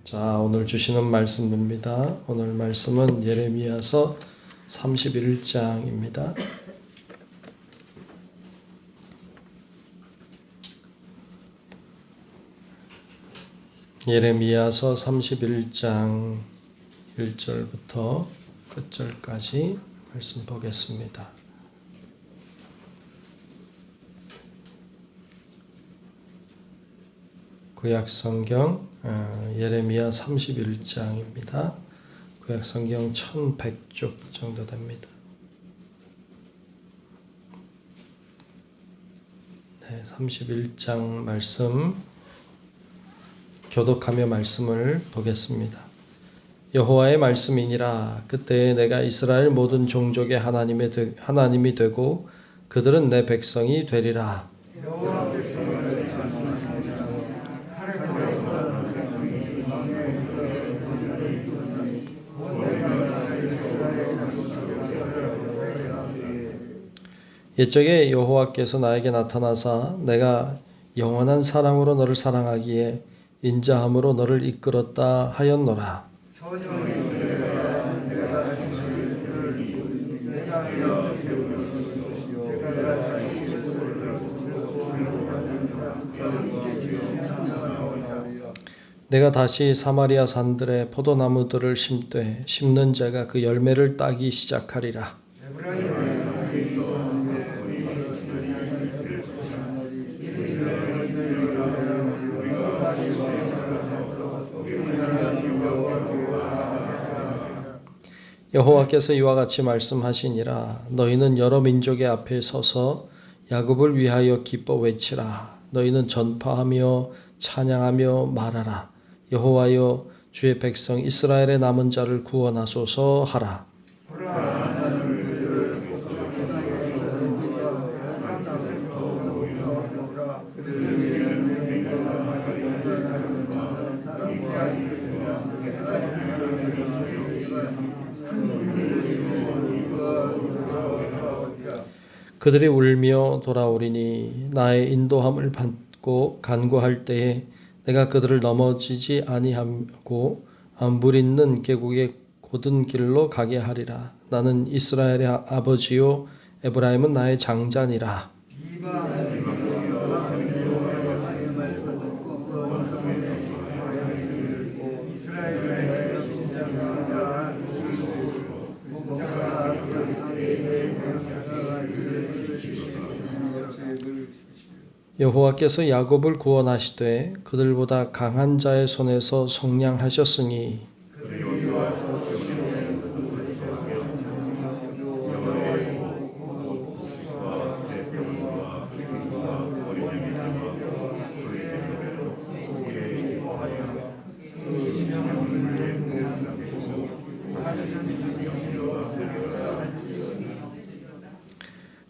자, 오늘 주시는 말씀입니다. 오늘 말씀은 예레미야서 31장입니다. 예레미야서 31장 1절부터 끝절까지 말씀 보겠습니다. 구약성경 예레미야 31장입니다. 구약성경 1100쪽 정도 됩니다. 네, 31장 말씀 교독하며 말씀을 보겠습니다. 여호와의 말씀이니라. 그때에 내가 이스라엘 모든 종족의 하나님이 되고 그들은 내 백성이 되리라. 옛적에 여호와께서 나에게 나타나사 내가 영원한 사랑으로 너를 사랑하기에 인자함으로 너를 이끌었다 하였노라. 내가 다시 사마리아 산들에 포도나무들을 심되 심는 자가 그 열매를 따기 시작하리라. 여호와께서 이와 같이 말씀하시니라. 너희는 여러 민족의 앞에 서서 야곱을 위하여 기뻐 외치라. 너희는 전파하며 찬양하며 말하라. 여호와여, 주의 백성 이스라엘의 남은 자를 구원하소서 하라. 그들이 울며 돌아오리니 나의 인도함을 받고 간구할 때에 내가 그들을 넘어지지 아니하고 물 있는 계곡의 곧은 길로 가게 하리라. 나는 이스라엘의 아버지요 에브라임은 나의 장자니라. 여호와께서 야곱을 구원하시되 그들보다 강한 자의 손에서 속량하셨으니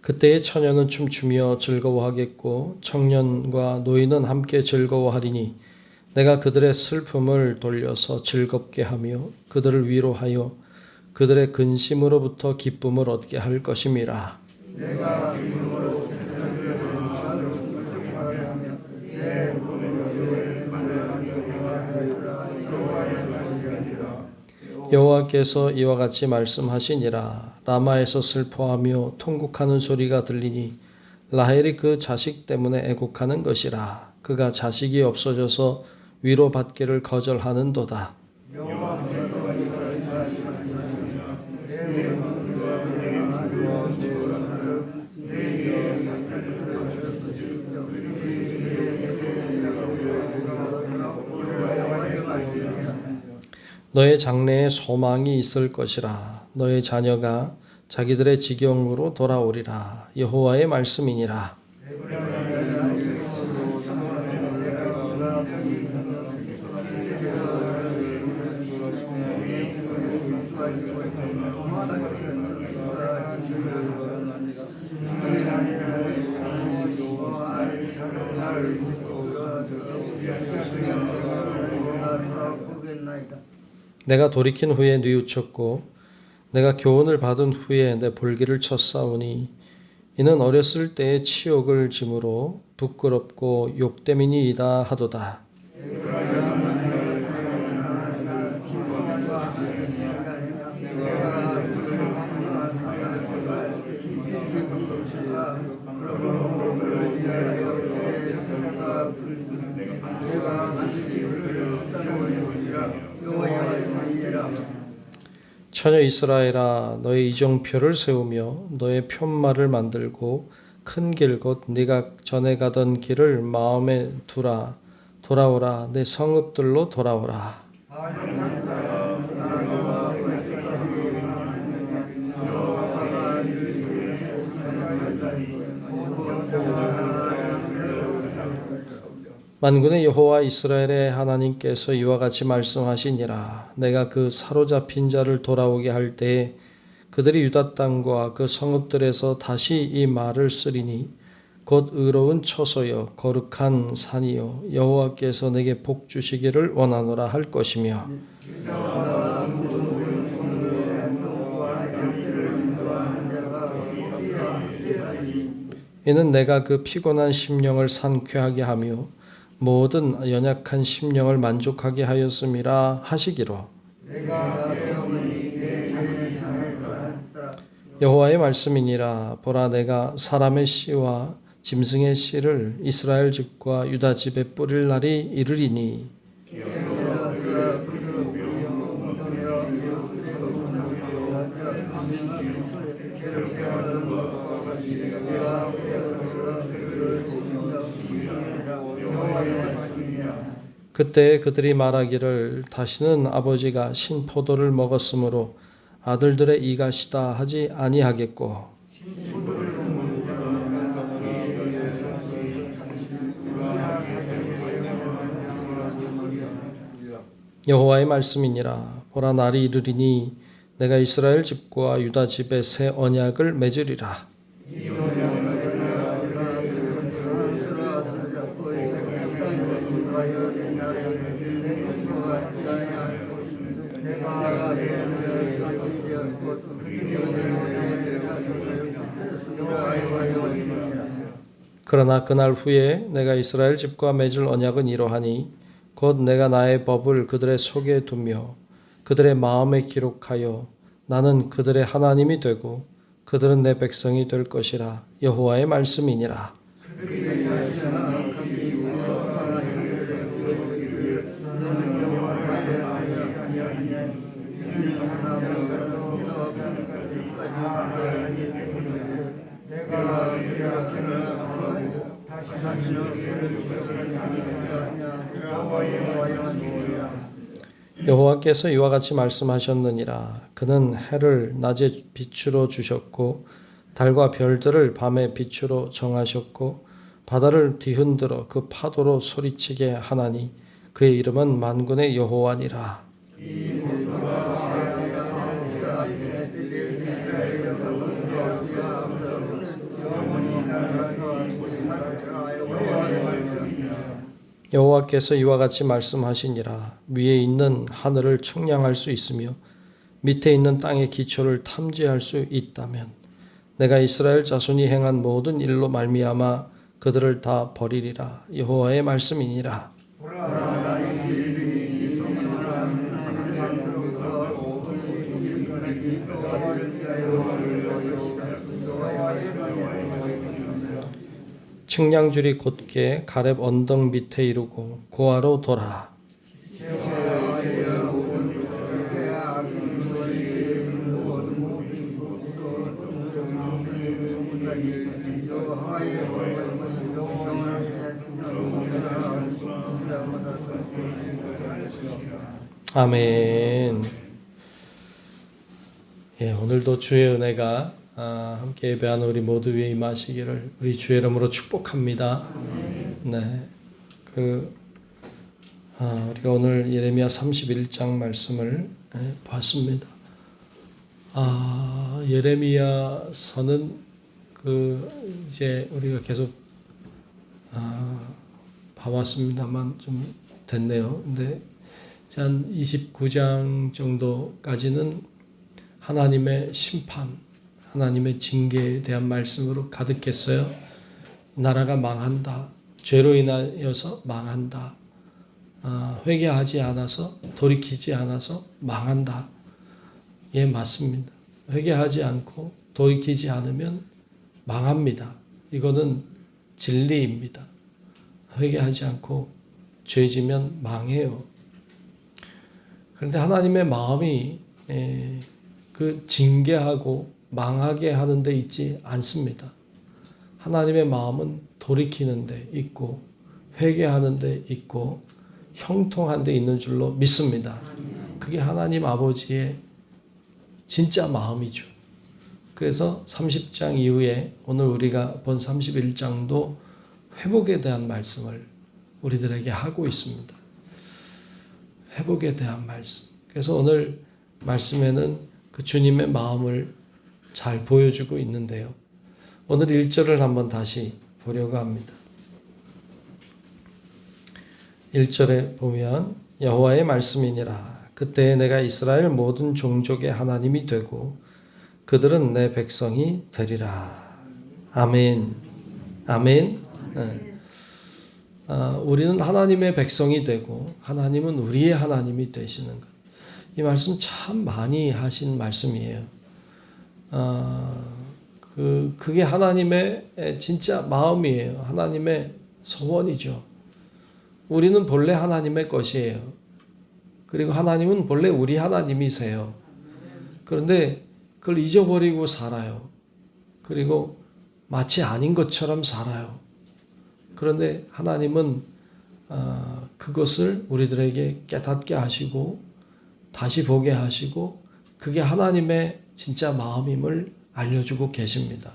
그때의 처녀는 춤추며 즐거워하겠고 청년과 노인은 함께 즐거워하리니 내가 그들의 슬픔을 돌려서 즐겁게 하며 그들을 위로하여 그들의 근심으로부터 기쁨을 얻게 할 것임이라. 여호와께서 이와 같이 말씀하시니라. 라마에서 슬퍼하며 통곡하는 소리가 들리니 라헬이 그 자식 때문에 애곡하는 것이라. 그가 자식이 없어져서 위로받기를 거절하는도다. 너의 장래에 소망이 있을 것이라. 너의 자녀가 자기들의 지경으로 돌아오리라. 여호와의 말씀이니라. 내가 돌이킨 후에 뉘우쳤고 내가 교훈을 받은 후에 내 볼기를 쳤사오니 이는 어렸을 때의 치욕을 짐으로 부끄럽고 욕됨이니이다 하도다. 처녀 이스라엘아, 너의 이정표를 세우며 너의 편말을 만들고 큰 길 곧 네가 전에 가던 길을 마음에 두라. 돌아오라, 내 성읍들로 돌아오라. 만군의 여호와 이스라엘의 하나님께서 이와 같이 말씀하시니라. 내가 그 사로잡힌 자를 돌아오게 할 때에 그들이 유다 땅과 그 성읍들에서 다시 이 말을 쓰리니 곧 의로운 처소여 거룩한 산이요 여호와께서 내게 복 주시기를 원하노라 할 것이며, 이는 내가 그 피곤한 심령을 상쾌하게 하며 모든 연약한 심령을 만족하게 하였음이라 하시기로. 여호와의 말씀이니라. 보라, 내가 사람의 씨와 짐승의 씨를 이스라엘 집과 유다 집에 뿌릴 날이 이르리니 그때 그들이 말하기를 다시는 아버지가 신포도를 먹었으므로 아들들의 이가 시다 하지 아니하겠고, 여호와의 말씀이니라. 보라, 날이 이르리니 내가 이스라엘 집과 유다 집에 새 언약을 맺으리라. 그러나 그날 후에 내가 이스라엘 집과 맺을 언약은 이러하니 곧 내가 나의 법을 그들의 속에 두며 그들의 마음에 기록하여 나는 그들의 하나님이 되고 그들은 내 백성이 될 것이라. 여호와의 말씀이니라. 여호와께서 이와 같이 말씀하셨느니라. 그는 해를 낮에 빛으로 주셨고 달과 별들을 밤에 빛으로 정하셨고 바다를 뒤흔들어 그 파도로 소리치게 하나니 그의 이름은 만군의 여호와니라. 여호와께서 이와 같이 말씀하시니라. 위에 있는 하늘을 측량할 수 있으며 밑에 있는 땅의 기초를 탐지할 수 있다면 내가 이스라엘 자손이 행한 모든 일로 말미암아 그들을 다 버리리라. 여호와의 말씀이니라. 측량줄이 곧게 가렙 언덕 밑에 이르고 고아로 돌아. 아멘. 예, 오늘도 주의 은혜가 함께 예배하는 우리 모두 위에 임하시기를 우리 주의 이름으로 축복합니다. 네, 우리가 오늘 예레미야 31장 말씀을 봤습니다. 예레미야서는 이제 우리가 계속 봐왔습니다만 좀 됐네요. 근데 한 29장 정도까지는 하나님의 심판, 하나님의 징계에 대한 말씀으로 가득했어요. 나라가 망한다. 죄로 인하여서 망한다. 회개하지 않아서, 돌이키지 않아서 망한다. 예, 맞습니다. 회개하지 않고 돌이키지 않으면 망합니다. 이거는 진리입니다. 회개하지 않고 죄지면 망해요. 그런데 하나님의 마음이 그 징계하고 망하게 하는 데 있지 않습니다. 하나님의 마음은 돌이키는 데 있고 회개하는 데 있고 형통한 데 있는 줄로 믿습니다. 그게 하나님 아버지의 진짜 마음이죠. 그래서 30장 이후에 오늘 우리가 본 31장도 회복에 대한 말씀을 우리들에게 하고 있습니다. 회복에 대한 말씀. 그래서 오늘 말씀에는 그 주님의 마음을 잘 보여주고 있는데요. 오늘 1절을 한번 다시 보려고 합니다. 1절에 보면 여호와의 말씀이니라. 그때 내가 이스라엘 모든 종족의 하나님이 되고 그들은 내 백성이 되리라. 아멘. 아멘. 네. 우리는 하나님의 백성이 되고 하나님은 우리의 하나님이 되시는 것. 이 말씀 참 많이 하신 말씀이에요. 그게 하나님의 진짜 마음이에요. 하나님의 소원이죠. 우리는 본래 하나님의 것이에요. 그리고 하나님은 본래 우리 하나님이세요. 그런데 그걸 잊어버리고 살아요. 그리고 마치 아닌 것처럼 살아요. 그런데 하나님은 그것을 우리들에게 깨닫게 하시고 다시 보게 하시고 그게 하나님의 진짜 마음임을 알려주고 계십니다.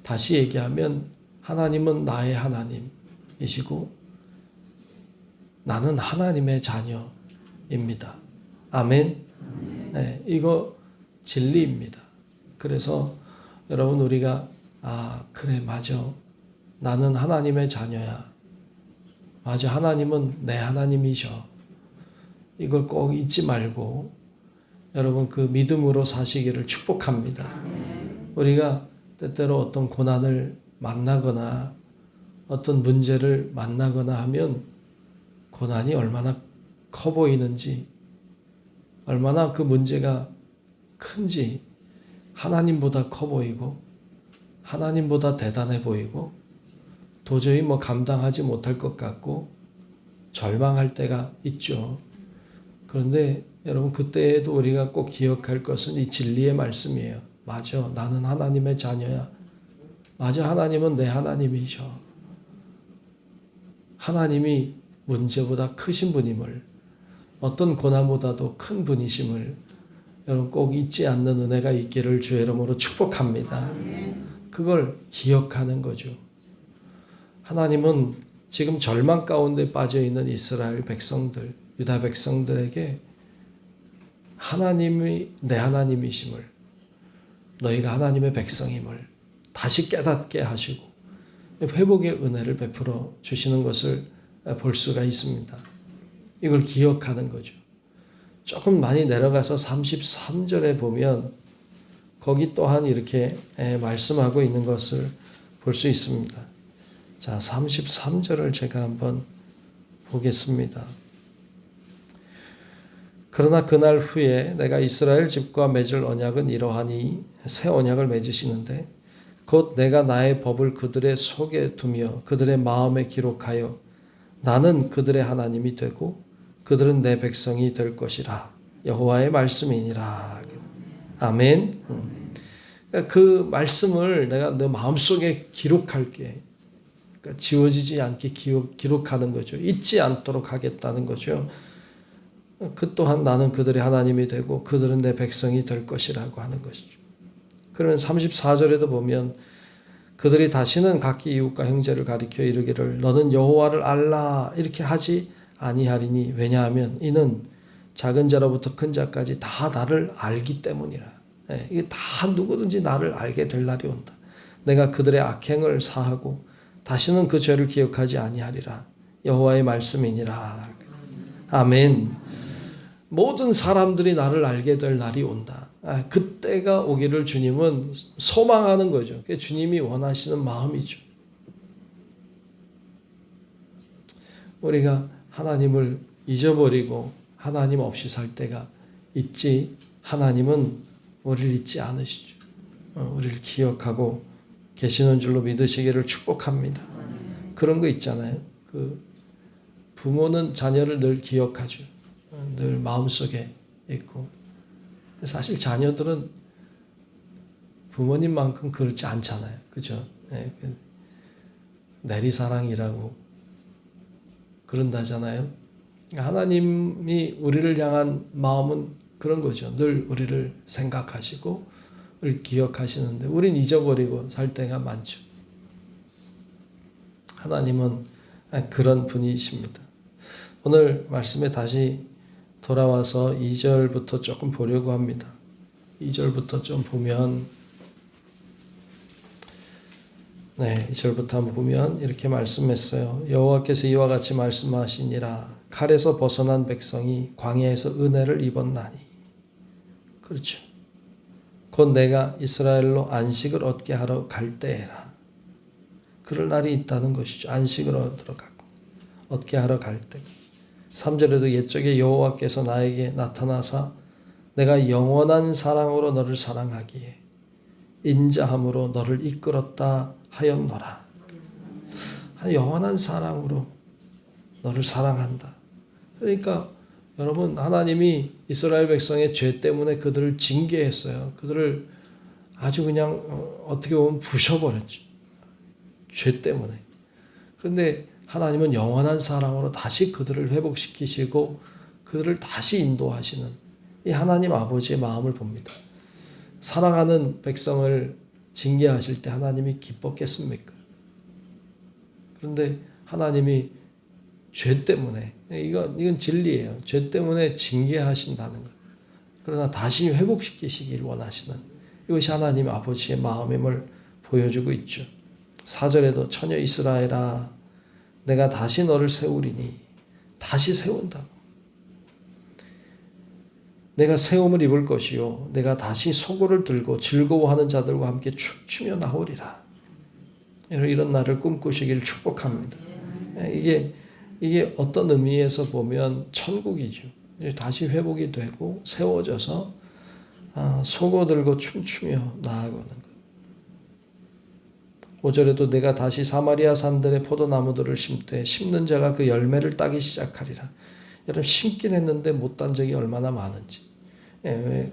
다시 얘기하면 하나님은 나의 하나님이시고 나는 하나님의 자녀입니다. 아멘. 네, 이거 진리입니다. 그래서 여러분 우리가 그래 맞아. 나는 하나님의 자녀야. 맞아. 하나님은 내 하나님이셔. 이걸 꼭 잊지 말고 여러분 그 믿음으로 사시기를 축복합니다. 우리가 때때로 어떤 고난을 만나거나 어떤 문제를 만나거나 하면 고난이 얼마나 커 보이는지 얼마나 그 문제가 큰지 하나님보다 커 보이고 하나님보다 대단해 보이고 도저히 감당하지 못할 것 같고 절망할 때가 있죠. 그런데 여러분 그때에도 우리가 꼭 기억할 것은 이 진리의 말씀이에요. 맞아. 나는 하나님의 자녀야. 맞아. 하나님은 내 하나님이셔. 하나님이 문제보다 크신 분임을 어떤 고난보다도 큰 분이심을 여러분 꼭 잊지 않는 은혜가 있기를 주의 이름으로 축복합니다. 그걸 기억하는 거죠. 하나님은 지금 절망 가운데 빠져 있는 이스라엘 백성들, 유다 백성들에게 하나님이 내 하나님이심을 너희가 하나님의 백성임을 다시 깨닫게 하시고 회복의 은혜를 베풀어 주시는 것을 볼 수가 있습니다. 이걸 기억하는 거죠. 조금 많이 내려가서 33절에 보면 거기 또한 이렇게 말씀하고 있는 것을 볼 수 있습니다. 자, 33절을 제가 한번 보겠습니다. 그러나 그날 후에 내가 이스라엘 집과 맺을 언약은 이러하니 새 언약을 맺으시는데 곧 내가 나의 법을 그들의 속에 두며 그들의 마음에 기록하여 나는 그들의 하나님이 되고 그들은 내 백성이 될 것이라. 여호와의 말씀이니라. 아멘. 그 말씀을 내가 내 마음속에 기록할게. 그러니까 지워지지 않게 기록하는 거죠. 잊지 않도록 하겠다는 거죠. 그 또한 나는 그들의 하나님이 되고 그들은 내 백성이 될 것이라고 하는 것이죠. 그러면 34절에도 보면 그들이 다시는 각기 이웃과 형제를 가리켜 이르기를 너는 여호와를 알라 이렇게 하지 아니하리니 왜냐하면 이는 작은 자로부터 큰 자까지 다 나를 알기 때문이라. 이게 다 누구든지 나를 알게 될 날이 온다. 내가 그들의 악행을 사하고 다시는 그 죄를 기억하지 아니하리라. 여호와의 말씀이니라. 아멘. 모든 사람들이 나를 알게 될 날이 온다. 그때가 오기를 주님은 소망하는 거죠. 그게 주님이 원하시는 마음이죠. 우리가 하나님을 잊어버리고 하나님 없이 살 때가 있지 하나님은 우리를 잊지 않으시죠. 우리를 기억하고 계시는 줄로 믿으시기를 축복합니다. 그런 거 있잖아요. 그 부모는 자녀를 늘 기억하죠. 늘 마음속에 있고. 사실 자녀들은 부모님만큼 그렇지 않잖아요. 그죠? 네, 내리사랑이라고 그런다잖아요. 하나님이 우리를 향한 마음은 그런 거죠. 늘 우리를 생각하시고 우리를 기억하시는데 우린 잊어버리고 살 때가 많죠. 하나님은 그런 분이십니다. 오늘 말씀에 다시 돌아와서 2절부터 조금 보려고 합니다. 2절부터 좀 보면 2절부터 한번 보면 이렇게 말씀했어요. 여호와께서 이와 같이 말씀하시니라. 칼에서 벗어난 백성이 광야에서 은혜를 입었나니. 그렇죠. 곧 내가 이스라엘로 안식을 얻게 하러 갈 때에라. 그럴 날이 있다는 것이죠. 안식을 얻게 하러 갈 때. 3절에도 옛적에 여호와께서 나에게 나타나사 내가 영원한 사랑으로 너를 사랑하기에 인자함으로 너를 이끌었다 하였노라. 영원한 사랑으로 너를 사랑한다. 그러니까 여러분, 하나님이 이스라엘 백성의 죄 때문에 그들을 징계했어요. 그들을 아주 그냥 어떻게 보면 부셔버렸죠. 죄 때문에. 그런데 하나님은 영원한 사랑으로 다시 그들을 회복시키시고 그들을 다시 인도하시는 이 하나님 아버지의 마음을 봅니다. 사랑하는 백성을 징계하실 때 하나님이 기뻤겠습니까? 그런데 하나님이 죄 때문에, 이건 진리예요. 죄 때문에 징계하신다는 것. 그러나 다시 회복시키시길 원하시는 이것이 하나님 아버지의 마음임을 보여주고 있죠. 4절에도 처녀 이스라엘아 내가 다시 너를 세우리니, 다시 세운다고. 내가 세움을 입을 것이요 내가 다시 소고를 들고 즐거워하는 자들과 함께 춤추며 나오리라. 이런 날을 꿈꾸시길 축복합니다. 이게 어떤 의미에서 보면 천국이죠. 다시 회복이 되고 세워져서 소고 들고 춤추며 나아가는 것. 5절에도 내가 다시 사마리아 산들의 포도나무들을 심되 심는 자가 그 열매를 따기 시작하리라. 여러분, 심긴 했는데 못 딴 적이 얼마나 많은지.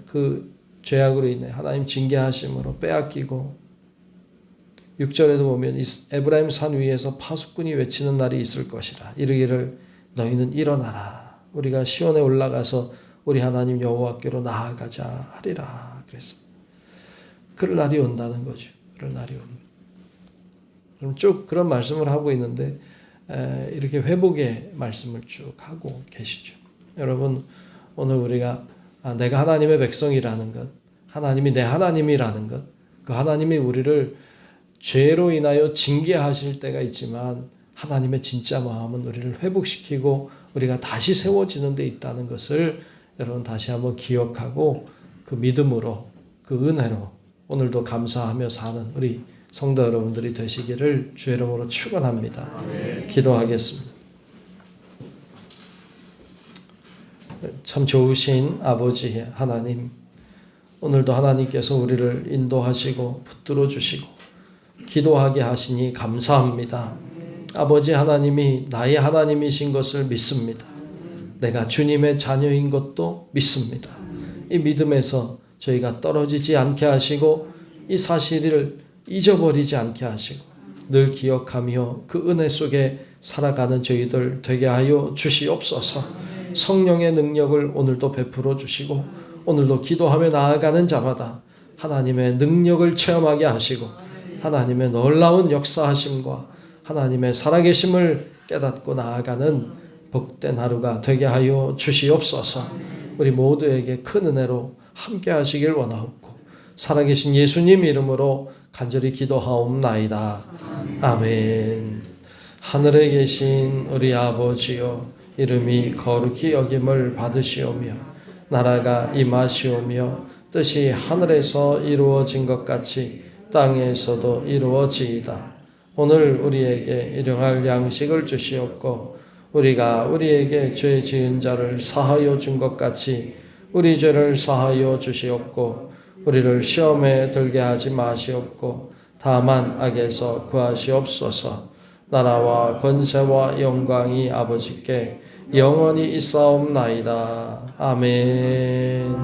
그 죄악으로 인해 하나님 징계하심으로 빼앗기고. 6절에도 보면 에브라임 산 위에서 파수꾼이 외치는 날이 있을 것이라. 이르기를 너희는 일어나라. 우리가 시온에 올라가서 우리 하나님 여호와께로 나아가자 하리라. 그래서 그럴 날이 온다는 거죠. 그럴 날이 옵니다. 그럼 쭉 그런 말씀을 하고 있는데 이렇게 회복의 말씀을 쭉 하고 계시죠. 여러분, 오늘 우리가 내가 하나님의 백성이라는 것, 하나님이 내 하나님이라는 것, 그 하나님이 우리를 죄로 인하여 징계하실 때가 있지만 하나님의 진짜 마음은 우리를 회복시키고 우리가 다시 세워지는 데 있다는 것을 여러분 다시 한번 기억하고 그 믿음으로, 그 은혜로 오늘도 감사하며 사는 우리 성도 여러분들이 되시기를 주의 이름으로 축원합니다. 기도하겠습니다. 참 좋으신 아버지 하나님, 오늘도 하나님께서 우리를 인도하시고 붙들어 주시고 기도하게 하시니 감사합니다. 아버지 하나님이 나의 하나님이신 것을 믿습니다. 내가 주님의 자녀인 것도 믿습니다. 이 믿음에서 저희가 떨어지지 않게 하시고 이 사실을 잊어버리지 않게 하시고 늘 기억하며 그 은혜 속에 살아가는 저희들 되게 하여 주시옵소서. 성령의 능력을 오늘도 베풀어 주시고 오늘도 기도하며 나아가는 자마다 하나님의 능력을 체험하게 하시고 하나님의 놀라운 역사하심과 하나님의 살아계심을 깨닫고 나아가는 복된 하루가 되게 하여 주시옵소서. 우리 모두에게 큰 은혜로 함께 하시길 원하옵고 살아계신 예수님 이름으로 간절히 기도하옵나이다. 아멘. 하늘에 계신 우리 아버지여, 이름이 거룩히 여김을 받으시오며 나라가 임하시오며 뜻이 하늘에서 이루어진 것 같이 땅에서도 이루어지이다. 오늘 우리에게 일용할 양식을 주시옵고 우리가 우리에게 죄 지은 자를 사하여 준 것 같이 우리 죄를 사하여 주시옵고 우리를 시험에 들게 하지 마시옵고 다만 악에서 구하시옵소서. 나라와 권세와 영광이 아버지께 영원히 있사옵나이다. 아멘.